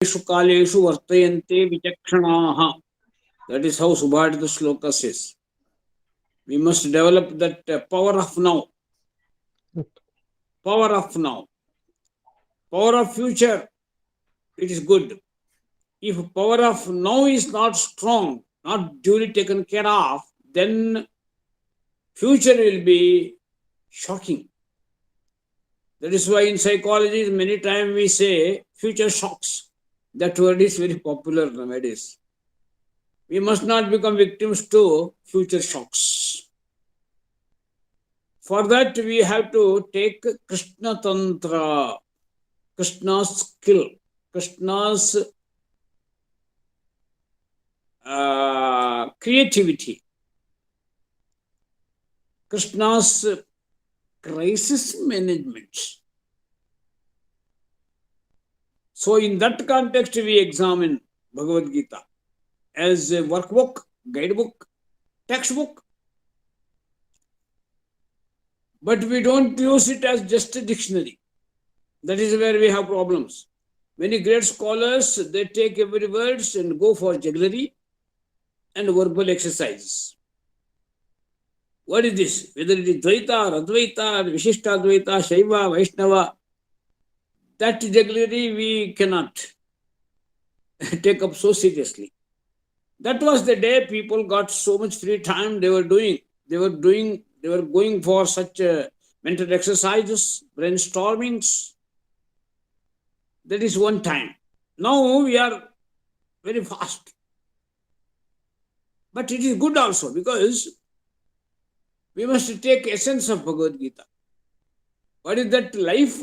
Kaleshu Vartayante Vichakshanaha. That is how Subhadita Shloka says. We must develop that power of now. Power of now. Power of future, it is good. If power of now is not strong, not duly taken care of, then future will be shocking. That is why in psychology, many times we say future shocks. That word is very popular nowadays. We must not become victims to future shocks. For that, we have to take Krishna Tantra, Krishna's skill, Krishna's creativity, Krishna's crisis management. So, in that context, we examine Bhagavad Gita as a workbook, guidebook, textbook. But we don't use it as just a dictionary. That is where we have problems. Many great scholars, they take every words and go for jugglery and verbal exercises. What is this? Whether it is Dvaita or Advaita, or Vishishta Advaita, Shaiva, Vaishnava, that jugglery we cannot take up so seriously. That was the day people got so much free time. They were going for such mental exercises, brainstormings. That is one time. Now we are very fast. But it is good also because we must take essence of Bhagavad Gita. What is that life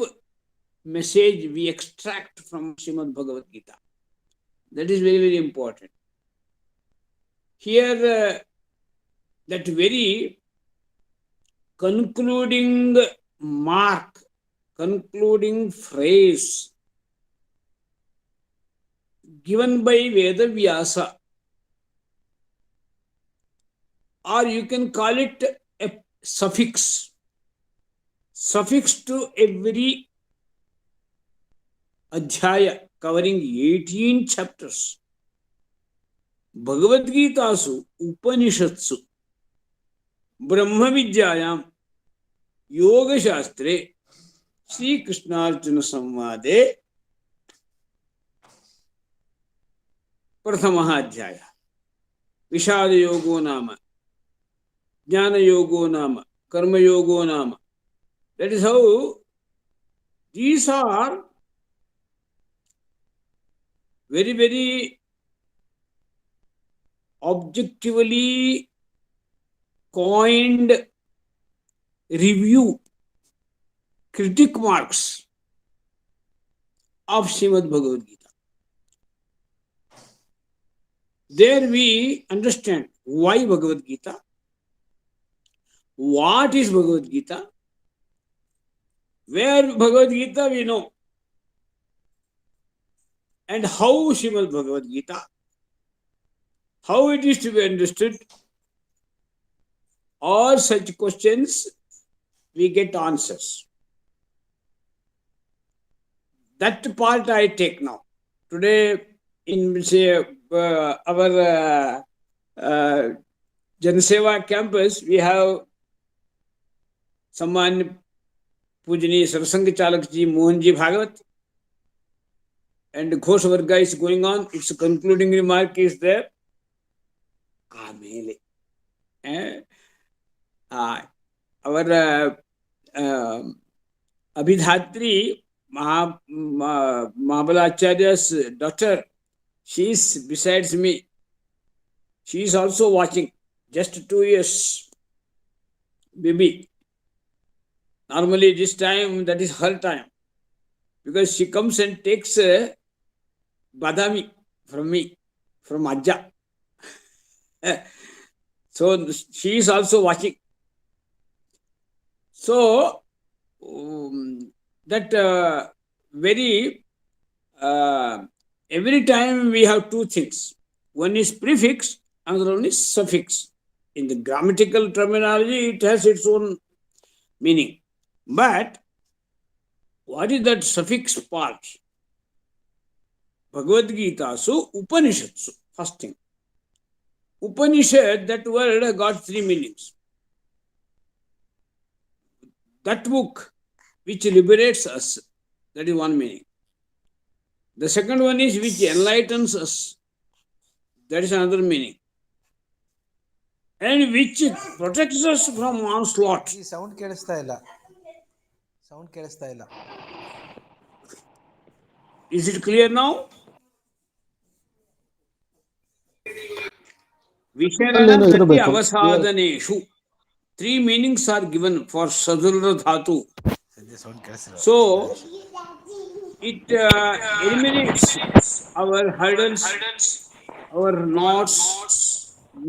message we extract from Srimad Bhagavad Gita? That is very, very important. Here, that very concluding mark, concluding phrase given by Veda Vyasa, or you can call it a suffix to every adhyaya covering 18 chapters. Bhagavad Gitasu Upanishatsu Brahma Vidyayam Yoga Shastre Sri Krishnarjuna Samvade Prathamaha Adhyaya Vishada Yogo Nama Jnana Yogo Nama Karma Yogo Nama. That is how these are very, very objectively coined review, critic marks of Srimad Bhagavad Gita. There we understand why Bhagavad Gita, what is Bhagavad Gita, where Bhagavad Gita we know, and how Srimad Bhagavad Gita, how it is to be understood. All such questions, we get answers. That part I take now. Today, in say, our Janaseva campus, we have someone, Pujani Sarasanga-Chalak-ji, Mohan-ji Bhagavat, and Ghosh Varga is going on. Its concluding remark is there. Amele. Our Abhidhatri, Mahabalacharya's daughter, she is besides me. She is also watching. Just 2 years, baby. Normally this time, that is her time. Because she comes and takes badami from me, from Ajja. So she is also watching. So that very every time we have two things. One is prefix, another one is suffix. In the grammatical terminology, it has its own meaning. But what is that suffix part? Bhagavad Gita, so Upanishads, first thing. Upanishad, that word got three meanings. That book which liberates us, that is one meaning. The second one is which enlightens us, that is another meaning. And which protects us from onslaught. ಈ sound ಕೇಳಿಸ್ತಾ ಇಲ್ಲ. Is it clear now? Visharana avasadaneshu. Three meanings are given for sadhura dhatu. So it eliminates our hurdles, our knots,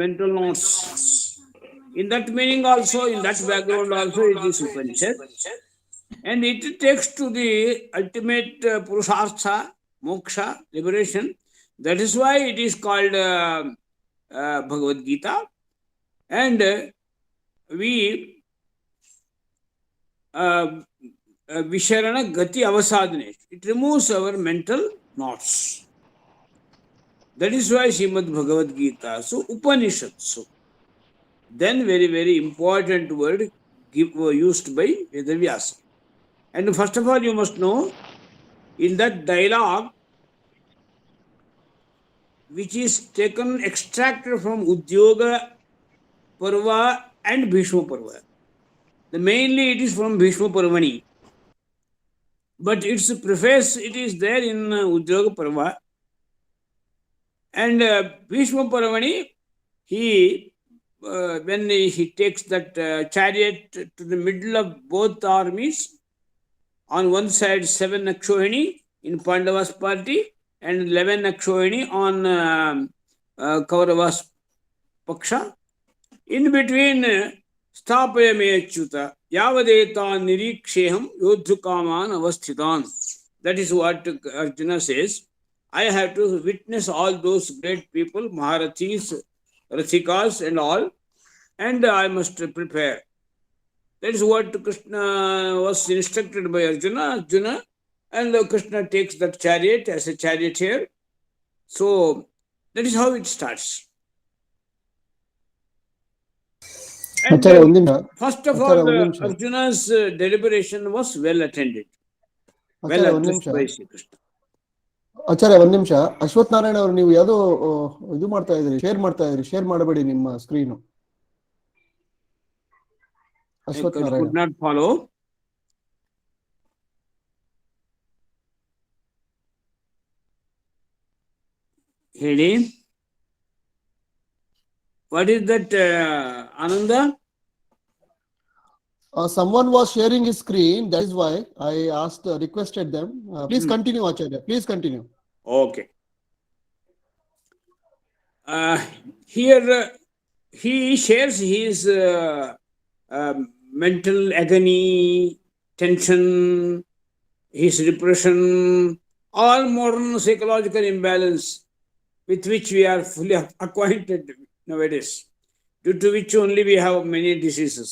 mental knots. In that meaning also, in that background also, it is Upanishad. And it takes to the ultimate Purushartha, Moksha, liberation. That is why it is called Bhagavad Gita. And we Visharana Gati Avasadane. It removes our mental knots. That is why Srimad Bhagavad Gita. So Upanishads. Then very, very important word used by Vedavyasa. And first of all, you must know, in that dialogue, which is taken, extracted from Udyoga Parva and Bhishma Parva. Mainly it is from Bhishma Parvani. But its preface, it is there in Udyoga Parva. And Bhishma Parvani, when he takes that chariot to the middle of both armies, on one side 7 Akshohini in Pandavas party and 11 Akshohini on Kauravas Paksha. In between, Sthapaya me achyuta yavadeta niriksheham yodhukaman avasthitan. That is what Arjuna says. I have to witness all those great people, Maharathis, Rathikas and all, and I must prepare. That is what Krishna was instructed by Arjuna, and Krishna takes that chariot as a charioteer. So that is how it starts. And first of all, Arjuna's deliberation was well attended. Well addressed by Sri Krishna. ಆಚಾರ್ಯ ಒಂದ್ ನಿಮಿಷ. ಅಶ್ವಥ್ ನಾರಾಯಣ ಅವರು, ನೀವು ಯಾವ್ದೋ ಇದು ಮಾಡ್ತಾ ಇದ್ರಿ, share ಮಾಡಬೇಡಿ ನಿಮ್ಮ screen. Ashwath Narayana. Could not follow. Hedi, what is that, Ananda? Someone was sharing his screen. That is why I requested them. Please continue, Acharya. Please continue. Okay. Here he shares his mental agony, tension, his depression, all modern psychological imbalance with which we are fully acquainted nowadays, due to which only we have many diseases,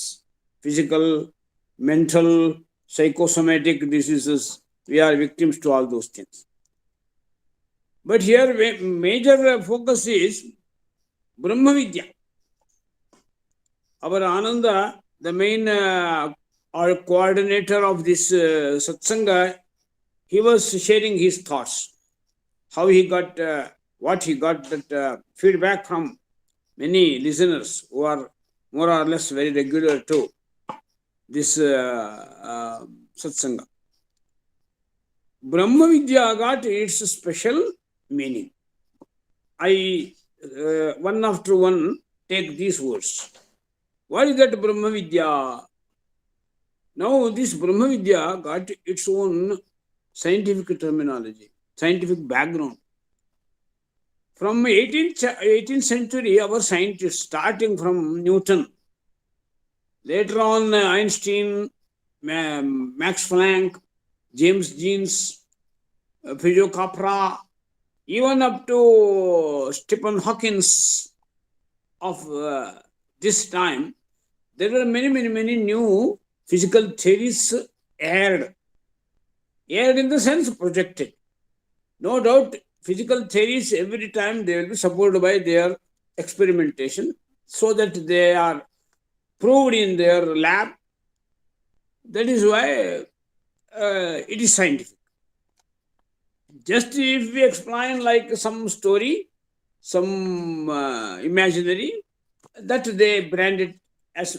physical, mental, psychosomatic diseases. We are victims to all those things. But here major focus is Brahma Vidya. Our Ananda, the main or coordinator of this satsanga, he was sharing his thoughts, how he got, what he got that feedback from many listeners who are more or less very regular to this satsanga. Brahma Vidya got its special meaning. I, one after one, take these words. What is that Brahma Vidya? Now, this Brahma Vidya got its own scientific terminology, scientific background. From 18th century, our scientists, starting from Newton, later on Einstein, Max Planck, James Jeans, Physio Capra, even up to Stephen Hawking of this time, there were many new physical theories aired in the sense projected. No doubt, physical theories, every time they will be supported by their experimentation, so that they are proved in their lab. That is why it is scientific. Just if we explain like some story, some imaginary, that they brand it as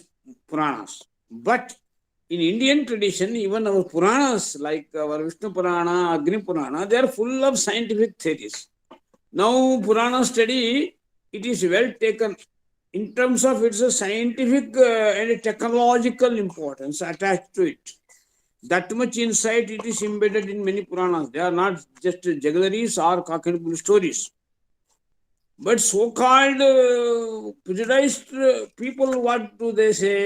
Puranas. But in Indian tradition, even our Puranas, like our Vishnu Purana, Agni Purana, they are full of scientific theories. Now, Purana study, it is well taken in terms of its scientific and technological importance attached to it. That much insight it is embedded in many Puranas. They are not just juggleries or cock and bull stories. But so-called prejudiced people, what do they say?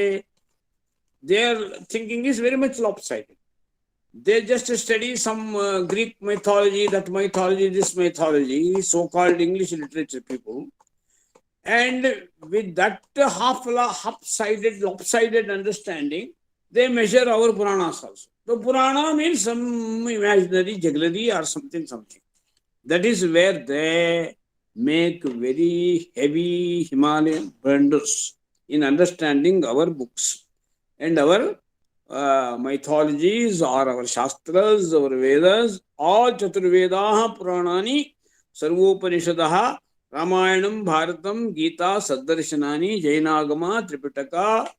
Their thinking is very much lopsided. They just study some Greek mythology, that mythology, this mythology, so-called English literature people. And with that half-sided, lopsided understanding, they measure our Puranas also. So Purana means some imaginary jugglery or something. That is where they make very heavy Himalayan blunders in understanding our books and our mythologies or our Shastras, our Vedas, all Chaturvedaha, Puranani, Sarvopanishadaha, Ramayanam, Bharatam, Gita, Saddarshanani, Jainagama, Tripitaka,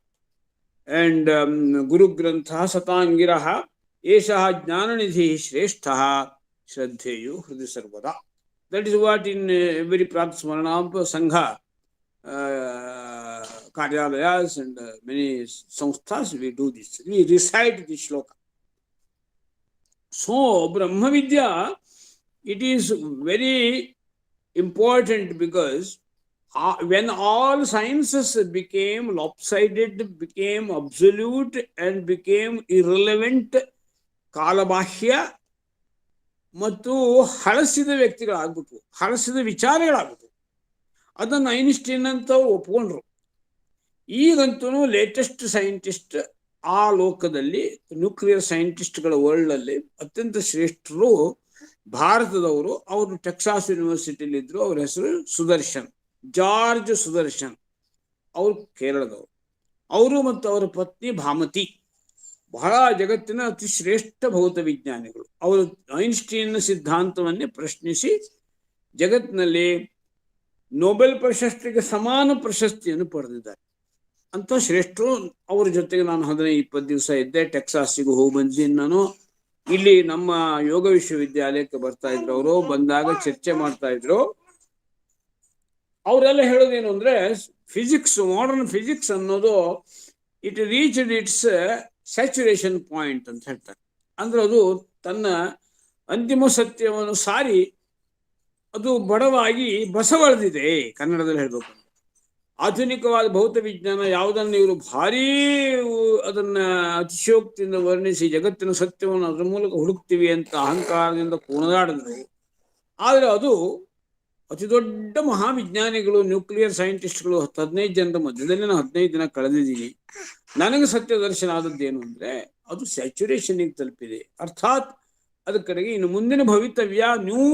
and Guru Grantha, Satangiraha, Eshaha Jnananidhi Shresthaha, Shraddheyu, Hridi Sarvada. That is what in every Pratsmarana Sangha, Karyalayas and many samsthas we do this. We recite this shloka. So, Brahma Vidya, it is very important because when all sciences became lopsided, became absolute, and became irrelevant, ಕಾಲಬಾಹ್ಯ ಮತ್ತು ಹಳಸಿದ ವ್ಯಕ್ತಿಗಳಾಗ್ಬಿಟ್ವು, ಹಳಸಿದ ವಿಚಾರಗಳಾಗ್ಬಿಟ್ವು. ಅದನ್ನು Einstein ಅಂತ ಒಪ್ಕೊಂಡ್ರು. ಈಗಂತೂ latest scientist ಆ ಲೋಕದಲ್ಲಿ, nuclear ಸೈಂಟಿಸ್ಟ್ಗಳ ವರ್ಲ್ಡಲ್ಲಿ ಅತ್ಯಂತ ಶ್ರೇಷ್ಠರು ಭಾರತದವರು. ಅವರು Texas ಯೂನಿವರ್ಸಿಟಿಲಿ ಇದ್ರು. ಅವ್ರ ಹೆಸರು ಸುದರ್ಶನ್, ಜಾರ್ಜ್ ಸುದರ್ಶನ್. ಅವರು ಕೇರಳದವರು. ಅವರು ಮತ್ತು ಅವರ ಪತ್ನಿ ಭಾಮತಿ ಬಹಳ ಜಗತ್ತಿನ ಅತಿ ಶ್ರೇಷ್ಠ ಭೌತ ವಿಜ್ಞಾನಿಗಳು. ಅವರು ಐನ್ಸ್ಟೀನ್ ಸಿದ್ಧಾಂತವನ್ನೇ ಪ್ರಶ್ನಿಸಿ ಜಗತ್ತಿನಲ್ಲಿ ನೊಬೆಲ್ ಪ್ರಶಸ್ತಿಗೆ ಸಮಾನ ಪ್ರಶಸ್ತಿಯನ್ನು ಪಡೆದಿದ್ದಾರೆ. ಅಂತ ಶ್ರೇಷ್ಠರು. ಅವ್ರ ಜೊತೆಗೆ ನಾನು 15-20 ದಿವಸ ಇದ್ದೆ. ಟೆಕ್ಸಾಸಿಗೆ ಹೋಗಿ ಬಂದಿದ್ದೀನಿ ನಾನು. ಇಲ್ಲಿ ನಮ್ಮ ಯೋಗ ವಿಶ್ವವಿದ್ಯಾಲಯಕ್ಕೆ ಬರ್ತಾ ಇದ್ರು. ಅವರು ಬಂದಾಗ ಚರ್ಚೆ ಮಾಡ್ತಾ ಇದ್ರು. ಅವರೆಲ್ಲ ಹೇಳೋದೇನು ಅಂದ್ರೆ, ಫಿಸಿಕ್ಸ್, ಮಾಡರ್ನ್ ಫಿಸಿಕ್ಸ್ ಅನ್ನೋದು it reached it's saturation point ಅಂತ ಹೇಳ್ತಾರೆ. ಅಂದ್ರೆ ಅದು ತನ್ನ ಅಂತಿಮ ಸತ್ಯವನ್ನು ಸಾರಿ ಅದು ಬಡವಾಗಿ ಬಸವಳಿದಿದೆ. ಕನ್ನಡದಲ್ಲಿ ಹೇಳ್ಬೇಕು, ಆಧುನಿಕವಾದ ಭೌತ ವಿಜ್ಞಾನ ಯಾವುದನ್ನು ಇವರು ಭಾರೀ ಅದನ್ನ ಅತಿಶಯೋಕ್ತಿಯಿಂದ ವರ್ಣಿಸಿ ಜಗತ್ತಿನ ಸತ್ಯವನ್ನು ಅದರ ಮೂಲಕ ಹುಡುಕ್ತೀವಿ ಅಂತ ಅಹಂಕಾರದಿಂದ ಕುಣಿದಾಡಿದ್ರು. ಆದರೆ ಅದು ಅತಿ ದೊಡ್ಡ ಮಹಾವಿಜ್ಞಾನಿಗಳು, ನ್ಯೂಕ್ಲಿಯರ್ ಸೈಂಟಿಸ್ಟ್ಗಳು 15 ಜನರ ಮಧ್ಯದಲ್ಲಿ ನಾನು 15 ದಿನ ಕಳೆದಿದ್ದೀನಿ. ನನಗೆ ಸತ್ಯ ದರ್ಶನ ಆದದ್ದೇನು ಅಂದ್ರೆ, ಅದು ಸ್ಯಾಚುರೇಷನ್ಗೆ ತಲುಪಿದೆ. ಅರ್ಥಾತ್ ಅದ ಕಡೆಗೆ ಇನ್ನು ಮುಂದಿನ ಭವಿತವ್ಯ, new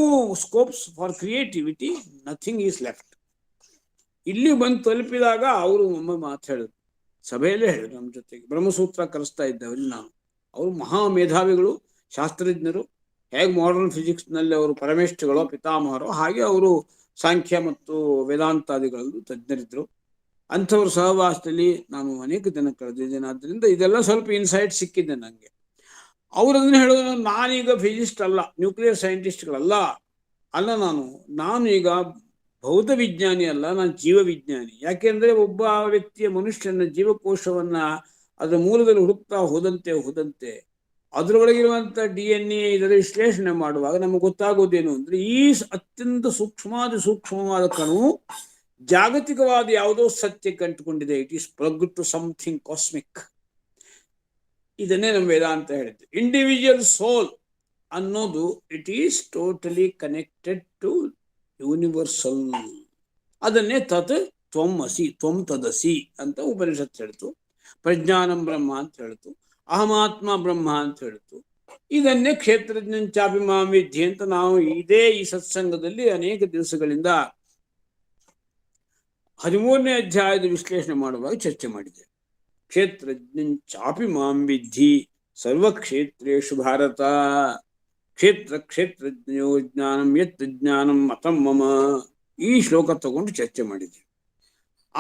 scopes for creativity, nothing is left. ಇಲ್ಲಿ ಬಂದು ತಲುಪಿದಾಗ ಅವರು ಒಮ್ಮೆ ಮಾತು ಹೇಳಿದ್ರು, ಸಭೆಯಲ್ಲೇ ಹೇಳಿದ್ರು ನಮ್ಮ ಜೊತೆಗೆ. ಬ್ರಹ್ಮಸೂತ್ರ ಕಲಿಸ್ತಾ ಇದ್ದವರಲ್ಲಿ ನಾನು. ಅವರು ಮಹಾ ಮೇಧಾವಿಗಳು, ಶಾಸ್ತ್ರಜ್ಞರು. ಹೇಗೆ ಮಾಡರ್ನ್ ಫಿಸಿಕ್ಸ್ನಲ್ಲಿ ಅವರು ಪರಮೇಷ್ಠಿಗಳೋ ಪಿತಾಮಹರೋ, ಹಾಗೆ ಅವರು ಸಾಂಖ್ಯ ಮತ್ತು ವೇದಾಂತಾದಿಗಳಲ್ಲೂ ತಜ್ಞರಿದ್ರು. ಅಂಥವ್ರ ಸಹವಾಸದಲ್ಲಿ ನಾನು ಅನೇಕ ದಿನ ಕಳೆದಿದ್ದೇನೆ. ಆದ್ದರಿಂದ ಇದೆಲ್ಲ ಸ್ವಲ್ಪ ಇನ್ಸೈಟ್ ಸಿಕ್ಕಿದೆ ನನಗೆ. ಅವರು ಅದನ್ನ ಹೇಳೋದು, ನಾನೀಗ ಫಿಸಿಸ್ಟ್ ಅಲ್ಲ, ನ್ಯೂಕ್ಲಿಯರ್ ಸೈಂಟಿಸ್ಟ್ಗಳಲ್ಲ ಅಲ್ಲ, ನಾನು ಈಗ ಭೌತ ವಿಜ್ಞಾನಿ ಅಲ್ಲ, ನಾನು ಜೀವ ವಿಜ್ಞಾನಿ. ಯಾಕೆಂದ್ರೆ ಒಬ್ಬ ವ್ಯಕ್ತಿಯ, ಮನುಷ್ಯನ ಜೀವಕೋಶವನ್ನ ಅದರ ಮೂಲದಲ್ಲಿ ಹುಡುಕ್ತಾ ಹೋದಂತೆ ಅದರೊಳಗಿರುವಂಥ DNA ಇದರ ವಿಶ್ಲೇಷಣೆ ಮಾಡುವಾಗ ನಮಗೆ ಗೊತ್ತಾಗೋದೇನು ಅಂದ್ರೆ, ಈ ಅತ್ಯಂತ ಸೂಕ್ಷ್ಮವಾದ ಕಣವು ಜಾಗತಿಕವಾದ ಯಾವುದೋ ಸತ್ಯಕ್ಕೆ ಅಂಟುಕೊಂಡಿದೆ. It is plug to something cosmic. ಇದನ್ನೇ ನಮ್ಮ ವೇದಾಂತ ಹೇಳಿದ್ದು. ಇಂಡಿವಿಜುವಲ್ ಸೋಲ್ ಅನ್ನೋದು it is totally connected to universal. ಅದನ್ನೇ ತತ್ ತ್ವಂ ಅಸಿ, ತ್ವಂ ತದಸಿ ಅಂತ ಉಪನಿಷತ್ ಹೇಳ್ತು. ಪ್ರಜ್ಞಾನಂ ಬ್ರಹ್ಮ ಅಂತ ಹೇಳ್ತು. ಅಹಮಾತ್ಮ ಬ್ರಹ್ಮ ಅಂತ ಹೇಳ್ತು. ಇದನ್ನೇ ಕ್ಷೇತ್ರಜ್ಞಂಚಾಪಿ ಮಾಂ ವಿದ್ಧಿ ಅಂತ ನಾವು ಈ ಸತ್ಸಂಗದಲ್ಲಿ ಅನೇಕ ದಿವಸಗಳಿಂದ 13ನೇ ಅಧ್ಯಾಯದ ವಿಶ್ಲೇಷಣೆ ಮಾಡುವಾಗ ಚರ್ಚೆ ಮಾಡಿದೆ. ಕ್ಷೇತ್ರಜ್ಞಂಚಾಪಿ ಮಾಂ ವಿದ್ಧಿ ಸರ್ವಕ್ಷೇತ್ರೇಷು ಭಾರತ ಕ್ಷೇತ್ರಜ್ಞೋ ಜ್ಞಾನಂ ಯತ್ ಜ್ಞಾನಂ ಮತಂ ಮಮ. ಈ ಶ್ಲೋಕ ತಗೊಂಡು ಚರ್ಚೆ ಮಾಡಿದೆ.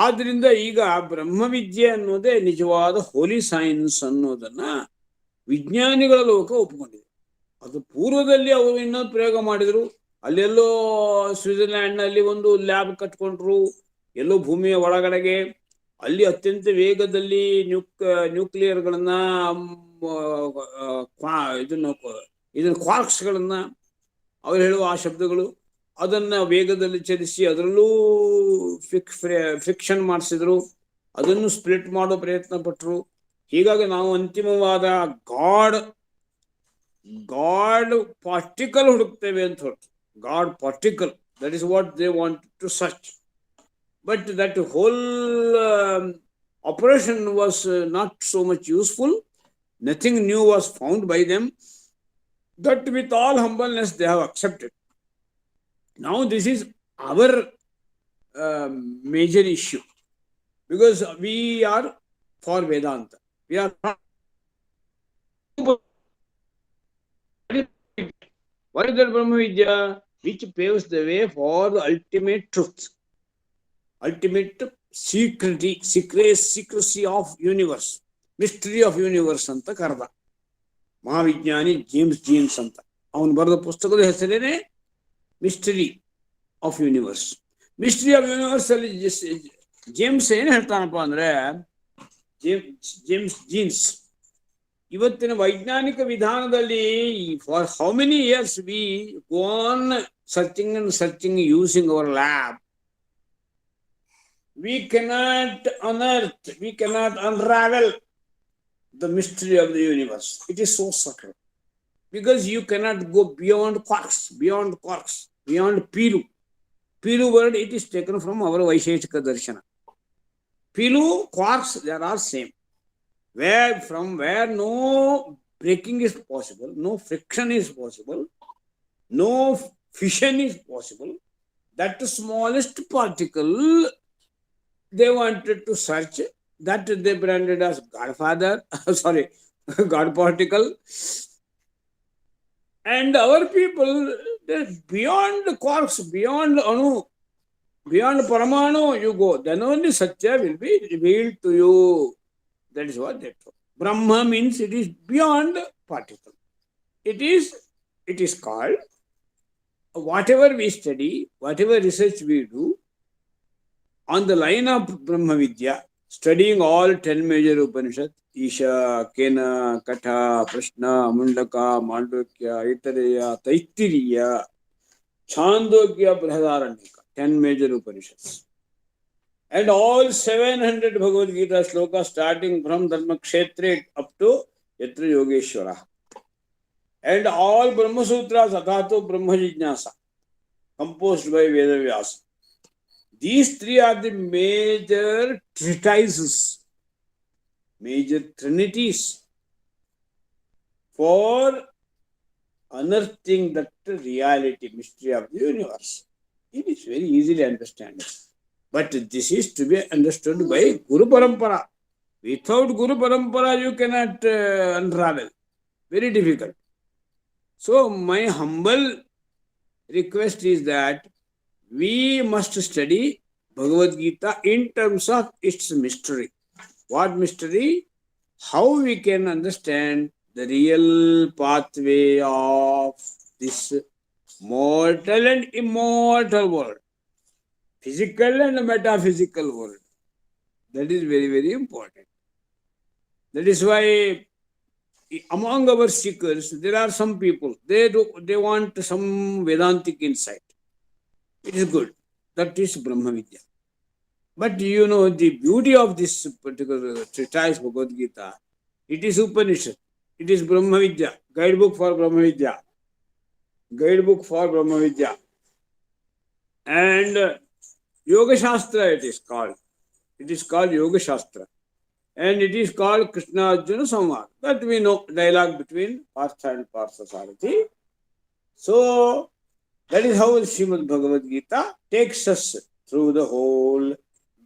ಆದ್ರಿಂದ ಈಗ ಬ್ರಹ್ಮವಿದ್ಯೆ ಅನ್ನೋದೇ ನಿಜವಾದ ಹೋಲಿ ಸೈನ್ಸ್ ಅನ್ನೋದನ್ನ ವಿಜ್ಞಾನಿಗಳ ಲೋಕ ಒಪ್ಪಿಕೊಂಡಿದೆ. ಅದು ಪೂರ್ವದಲ್ಲಿ ಅವರು ಇನ್ನೊಂದು ಪ್ರಯೋಗ ಮಾಡಿದ್ರು. ಅಲ್ಲೆಲ್ಲೋ ಸ್ವಿಟ್ಜರ್ಲ್ಯಾಂಡ್ನಲ್ಲಿ ಒಂದು ಲ್ಯಾಬ್ ಕಟ್ಕೊಂಡ್ರು, ಎಲ್ಲೋ ಭೂಮಿಯ ಒಳಗಡೆಗೆ. ಅಲ್ಲಿ ಅತ್ಯಂತ ವೇಗದಲ್ಲಿ ನ್ಯೂಕ್ಲಿಯರ್ಗಳನ್ನ ಇದನ್ನ ಕ್ವಾರ್ಕ್ಸ್ಗಳನ್ನ, ಅವ್ರು ಹೇಳುವ ಆ ಶಬ್ದಗಳು, ಅದನ್ನ ವೇಗದಲ್ಲಿ ಚಲಿಸಿ ಅದರಲ್ಲೂ ಫ್ರಿಕ್ಷನ್ ಮಾಡಿಸಿದ್ರು. ಅದನ್ನು ಸ್ಪ್ಲಿಟ್ ಮಾಡೋ ಪ್ರಯತ್ನ ಪಟ್ಟರು. ಹೀಗಾಗಿ ನಾವು ಅಂತಿಮವಾದ ಗಾಡ್ ಪಾರ್ಟಿಕಲ್ ಹುಡುಕ್ತೇವೆ ಅಂತ ಹೊರಟು. God particle, that is what they want to search. But that whole operation was not so much useful. Nothing new was found by them. That with all humbleness they have accepted. Now this is our major issue, because we are for Vedanta. We are what is that Brahma Vidya which paves the way for the ultimate truth, ultimate secrecy of universe, mystery of universe ಅಂತ ಕರೆದ ಮಹಾವಿಜ್ಞಾನಿ James jeans ಅಂತ. ಅವನು ಬರೆದ ಪುಸ್ತಕದ ಹೆಸರೇನೆ mystery of universe. Mystery of universe ಅಲ್ಲಿ James ಏನು ಹೇಳ್ತಾನಪ್ಪ ಅಂದ್ರೆ, ಜೇಮ್ಸ್ ಜೀನ್ಸ್ ಇವತ್ತಿನ ವೈಜ್ಞಾನಿಕ ವಿಧಾನದಲ್ಲಿ for how many years we go on searching and searching using our lab. We cannot unearth, we cannot unravel the mystery of the universe. It is so subtle. Because you cannot go beyond quarks, beyond Pilu. Pilu word, it is taken from our Vaisheshika Darshana. Pilu, quarks, they are all same. From where no breaking is possible, no friction is possible, no fission is possible, that smallest particle they wanted to search, that they branded as Godfather, God particle. And our people, beyond quarks, beyond Anu, beyond Paramanu, you go, then only Satya will be revealed to you. That is what they told. Brahma means it is beyond particle. It is called, whatever we study, whatever research we do, on the line of Brahma Vidya, studying all 10 major Upanishads, Isha, Kena, Katha, Prashna, Mundaka, Mandukya, Aitareya, Taittiriya, Chandogya, Brihadaranyaka, 10 major Upanishads. And all 700 Bhagavad Gita slokas starting from Dharma Kshetra up to Yatra Yogeshwara. And all Brahma Sutras, Athato Brahma Jignasa, composed by Veda Vyasa. These three are the major treatises, major trinities for unearthing that reality, mystery of the universe. It is very easily understandable. But this is to be understood by Guru Parampara. Without Guru Parampara, you cannot unravel. Very difficult. So my humble request is that we must study Bhagavad Gita in terms of its mystery. What mystery? How we can understand the real pathway of this mortal and immortal world, physical and metaphysical world. That is very, very important. That is why among our seekers, there are some people, they want some Vedantic insight. It is good. That is Brahma Vidya. But you know, the beauty of this particular treatise, Bhagavad Gita, it is Upanishad. It is Brahma Vidya, guidebook for Brahma Vidya. Guidebook for Brahma Vidya. And Yoga Shastra it is called. It is called Yoga Shastra. And it is called Krishna Arjuna Samvad. That we know, dialogue between Partha and Parthasarathi. So that is how Srimad Bhagavad Gita takes us through the whole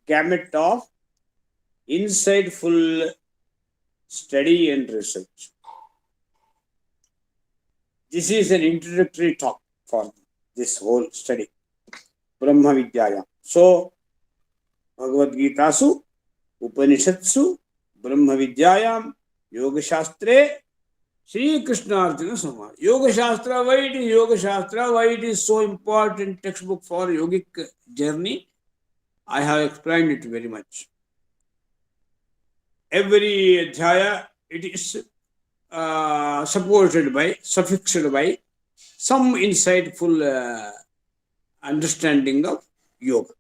gamut of insightful study and research. This is an introductory talk for this whole study, Brahma Vidyaya. So, Bhagavad Gita su, Upanishatsu, Brahma Vidyayam, Yoga Shastre, Sri Krishna Arjuna Samvad. Yoga Shastra, why it is Yoga Shastra, why it is so important textbook for yogic journey, I have explained it very much. Every adhyaya, it is supported by, suffixed by some insightful understanding of yoga.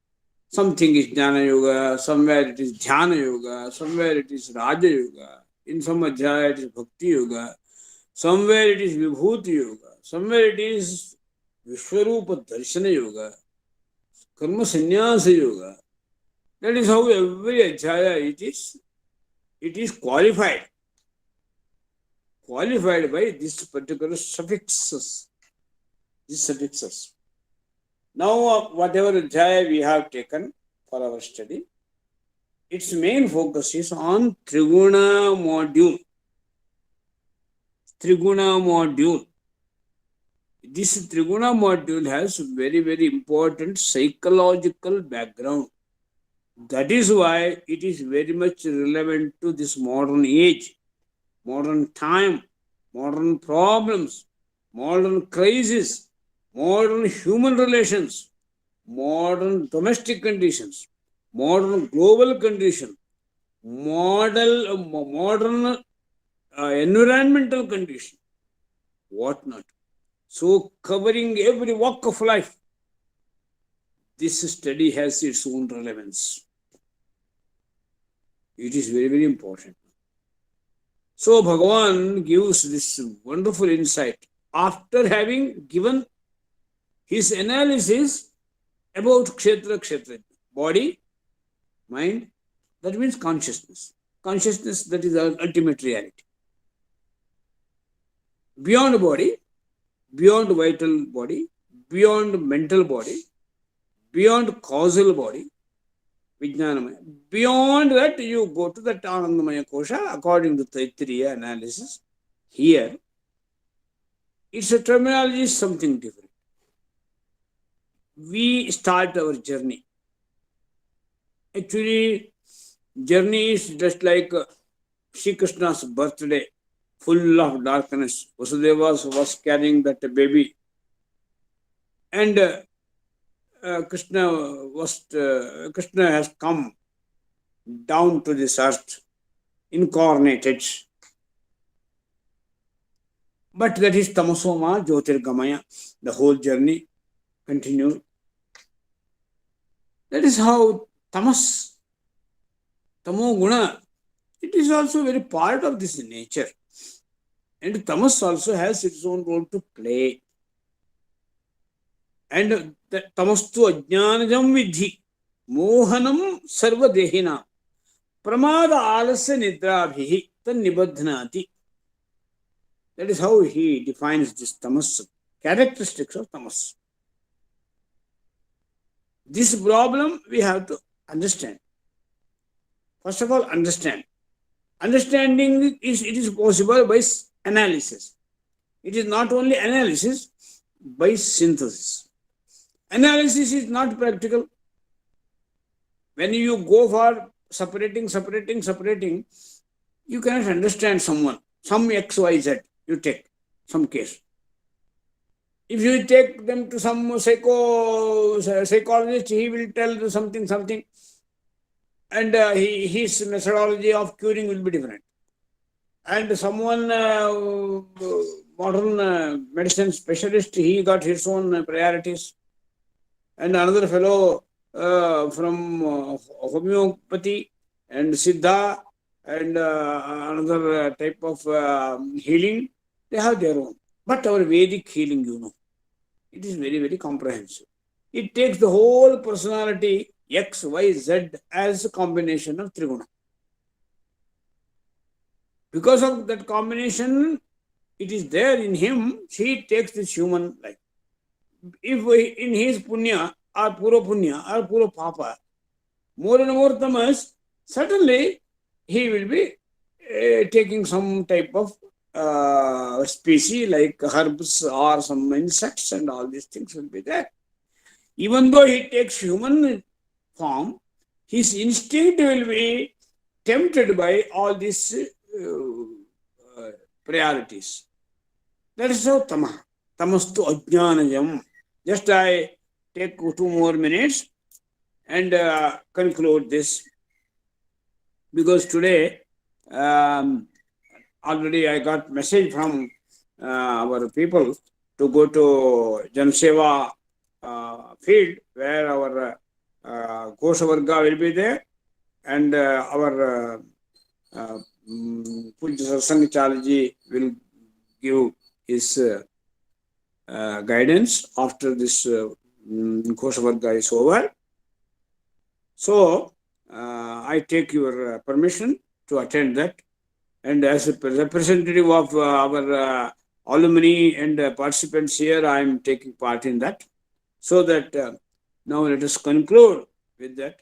Something is Jnana Yoga, somewhere it is Dhyana Yoga, somewhere it is Raja Yoga, in some adhyaya it is Bhakti Yoga, somewhere it is Vibhuti Yoga, somewhere it is Vishwarupa Darshana Yoga, Karma Sannyasa Yoga. That is how every adhyaya it is qualified by this particular suffixes. These suffixes. Now, whatever adhyaya we have taken for our study, its main focus is on Triguna module. Triguna module. This Triguna module has very, very important psychological background. That is why it is very much relevant to this modern age, modern time, modern problems, modern crises, modern human relations, modern domestic conditions, modern global condition, modern environmental condition, whatnot. So covering every walk of life, this study has its own relevance. It is very, very important. So Bhagavan gives this wonderful insight after having given his analysis about Kshetra, body, mind, that means consciousness. Consciousness, that is our ultimate reality. Beyond body, beyond vital body, beyond mental body, beyond causal body, Vijnana. Beyond that, you go to the Anandamaya Kosha, according to Taittiriya analysis. Here, its terminology is something different. We start our journey. Actually, journey is just like Sri Krishna's birthday, full of darkness. Vasudeva was carrying that baby. And Krishna has come down to this earth, incarnated. But that is Tamasoma Jyotirgamaya, the whole journey continued. That is how Tamas, Tamo Guna, it is also very part of this nature. And Tamas also has its own role to play. And Tamastu Ajnanajam Vidhi, Mohanam Sarvadehina, Pramada Alasya Nidrabhihi, Nibadhanati. That is how he defines this tamas, characteristics of tamas. This problem we have to understand. First of all, understand. Understanding it is possible by analysis. It is not only analysis, by synthesis. Analysis is not practical. When you go for separating, you cannot understand someone, some X, Y, Z. You take some case. If you take them to some psychologist, he will tell you something, and his methodology of curing will be different. And someone, modern medicine specialist, he got his own priorities. And another fellow from homeopathy and Siddha and another type of healing, they have their own. But our Vedic healing, it is very, very comprehensive. It takes the whole personality, X, Y, Z, as a combination of Triguna. Because of that combination, it is there in him, he takes this human life. If in his punya or pura punya or pura papa, more and more tamas, certainly he will be taking some type of species like herbs or some insects, and all these things will be there. Even though he takes human form, his instinct will be tempted by all these priorities. That is how tamastu ajnanayam. Just I take 2 more minutes and conclude this, because today already I got message from our people to go to Janaseva field, where our Kosha Varga will be there, and our Pujya Satsangacharya will give his guidance after this Kosha Varga is over. So I take your permission to attend that, and as a representative of our alumni and participants here, I am taking part in that. So that now let us conclude with that.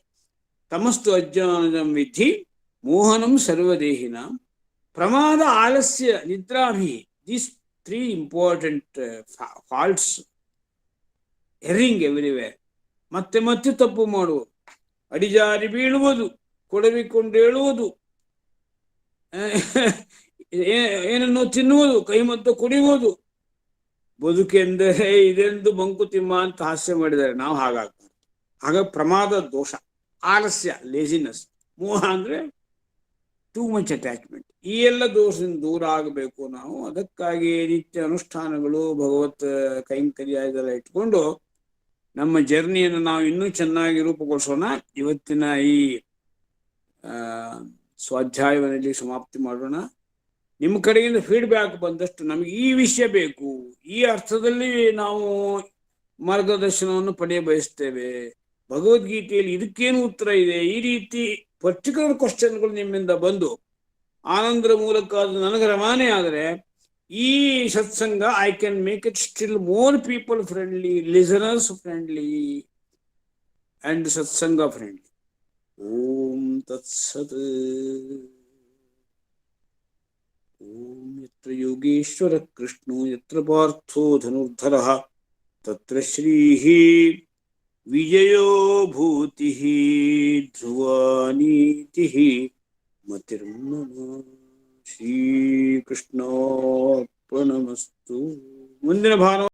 Tamastu ajnanam vidhi mohanam sarvadehinam pramada alasya nidrabhi. These 3 important faults, erring everywhere. ಮತ್ತೆ ಮತ್ತೆ ತಪ್ಪು ಮಾಡುವುದು, ಅಡಿಜಾರಿ ಬೀಳುವುದು, ಕೊಡವಿಕೊಂಡು ಹೇಳುವುದು, ಏನನ್ನು ತಿನ್ನುವುದು, ಕೈ ಮತ್ತು ಕುಡಿಯುವುದು, ಬದುಕೆಂದರೆ ಇದೆಂದು ಮಂಕುತಿಮ್ಮ ಅಂತ ಹಾಸ್ಯ ಮಾಡಿದ್ದಾರೆ. ನಾವು ಹಾಗಾಗ್ತದೆ. ಆಗ ಪ್ರಮಾದ ದೋಷ, ಆಲಸ್ಯ, ಲೇಜಿನೆಸ್, ಮೋಹ ಅಂದ್ರೆ ಟೂ ಮಚ್ ಅಟ್ಯಾಚ್ಮೆಂಟ್. ಈ ಎಲ್ಲ ದೋಷದಿಂದ ದೂರ ಆಗಬೇಕು ನಾವು. ಅದಕ್ಕಾಗಿ ನಿತ್ಯ ಅನುಷ್ಠಾನಗಳು, ಭಗವತ್ ಕೈಂಕರ್ಯ ಇದೆಲ್ಲ ಇಟ್ಕೊಂಡು ನಮ್ಮ ಜರ್ನಿಯನ್ನು ನಾವು ಇನ್ನೂ ಚೆನ್ನಾಗಿ ರೂಪುಗೊಳಿಸೋಣ. ಇವತ್ತಿನ ಈ ಸ್ವಾಧ್ಯಾಯವನ್ನು ಸಮಾಪ್ತಿ ಮಾಡೋಣ. ನಿಮ್ಮ ಕಡೆಯಿಂದ ಫೀಡ್ಬ್ಯಾಕ್ ಬಂದಷ್ಟು ನಮಗೆ ಈ ವಿಷಯ ಬೇಕು, ಈ ಅರ್ಥದಲ್ಲಿ ನಾವು ಮಾರ್ಗದರ್ಶನವನ್ನು ಪಡೆಯ ಬಯಸ್ತೇವೆ, ಭಗವದ್ಗೀತೆಯಲ್ಲಿ ಇದಕ್ಕೇನು ಉತ್ತರ ಇದೆ, ಈ ರೀತಿ ಪರ್ಟಿಕ್ಯುಲರ್ ಕ್ವಶನ್ಗಳು ನಿಮ್ಮಿಂದ ಬಂದು ಆನಂದರ ಮೂಲಕ ಅದು ನನಗೆ ರವಾನೆ ಆದರೆ ಈ ಸತ್ಸಂಗ I can make it still more people friendly, listeners friendly and ಸತ್ಸಂಗ ಫ್ರೆಂಡ್ಲಿ. ಓಂ ತತ್ಸತ್. ಓಂ ಯತ್ರ ಯೋಗೇಶ್ವರ ಕೃಷ್ಣೋ ಯತ್ರ ಪಾರ್ಥೋ ಧನುರ್ಧರಃ ತತ್ರ ಶ್ರೀಃ ವಿಜಯೋ ಭೂತಿಃ ಧ್ರುವಾ ನೀತಿಃ ಮತಿರ್ಮಮ. ಶ್ರೀಕೃಷ್ಣಾರ್ಪಣಮಸ್ತು. ಮುಂದಿನ ಭಾನುವಾರ